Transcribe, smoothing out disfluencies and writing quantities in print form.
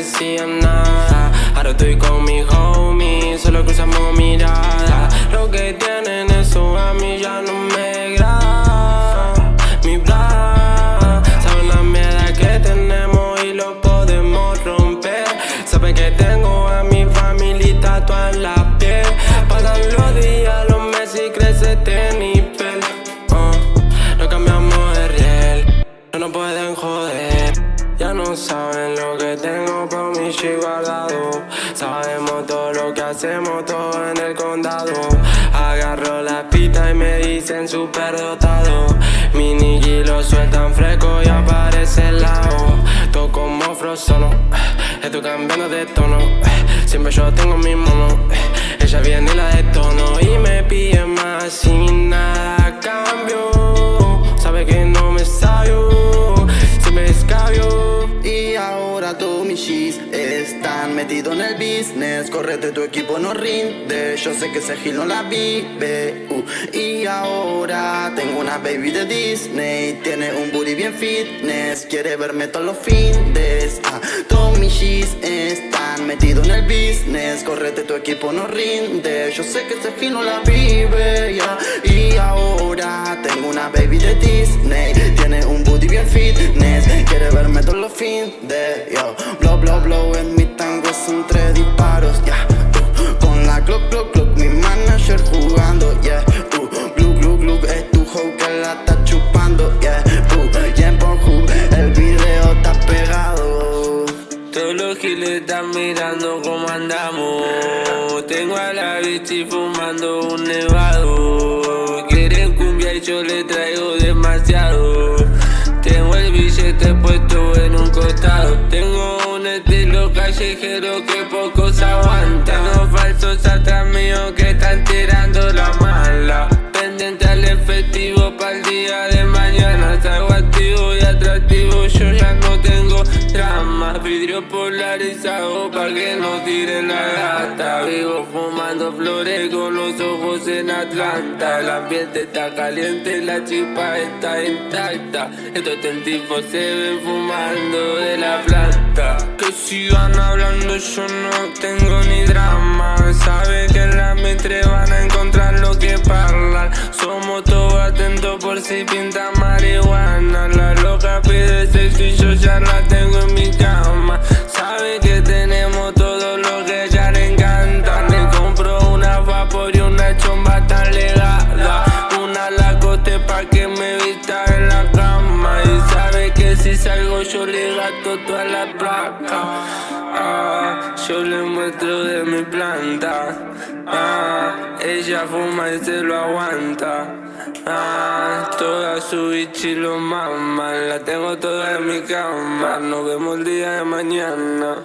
decía nada. Ahora estoy con mi homie, solo cruzamos miradas. Lo que tienen eso a mí ya no me agrada. Mi plan, saben la mierda que tenemos y lo podemos romper. Saben que tengo a mi familia tatuada en la piel. Pasan los días, los meses y crece este nivel. Lo cambiamos de riel, no pueden joder. Ya no saben lo que tengo por mi shit guardado. Sabemos todo lo que hacemos, todo en el condado. Agarro la pita y me dicen super dotado. Mi nigga lo sueltan fresco y aparece el lado. Todo como frozono, estoy cambiando de tono. Siempre yo tengo mi mono, ella viene y la detono. Y me pide más sin nada a cambio. Sabe que no me sabio, se me escabio. Y ahora todos mis shits están metidos en el business. Correte, tu equipo no rinde. Yo sé que ese Gil no la vive. Y ahora tengo una baby de Disney. Tiene un booty bien fitness. Quiere verme todos los fines. Todos mis shits están metidos en el business. Correte, tu equipo no rinde. Yo sé que ese Gil no la vive, yeah. Y ahora tengo una baby de Disney. Tiene un booty bien fitness. Quiere verme todos los fines, yo. Blow, blow, blow, en mi tango son 3 disparos, yeah. Con la Glock, Glock, Glock, mi manager jugando, yeah. Glug, glug, glug, es tu hoe que la está chupando, yeah. Y en Pornhub el video está pegado. Todos los giles están mirando cómo andamos. Tengo a la bichi fumando un nevado. Quieren cumbia y yo le traigo demasiado. Tengo el billete puesto en un costado. Tengo un estilo callejero que pocos aguantan. Los falsos atrás mío que están tirando la mala. Pendiente al efectivo para el día de mañana. Salgo activo y atractivo, yo ya no tengo drama. Vidrio polarizado pa' que no tiren la gata. Vivo fumando flores con los ojos en Atlanta. El ambiente está caliente, la chispa está intacta. Estos tentifos se ven fumando de la planta. Que sigan hablando, yo no tengo ni drama. Sabe que en la mitre van a encontrar lo que parlan. Somos todos atentos por si pinta marihuana. La loca pide sexo y yo ya la tengo en mi cama. Sabe que tenemos todo lo que a ella le encanta. Le compro una vapor y una chomba tan legada. Una Lacoste pa' que me vista en la cama. Y sabe que si salgo yo le gasto toda la placa. Yo le muestro de mi planta. Ella fuma y se lo aguanta. Toda su bichi lo mama. La tengo toda en mi cama. Nos vemos el día de mañana.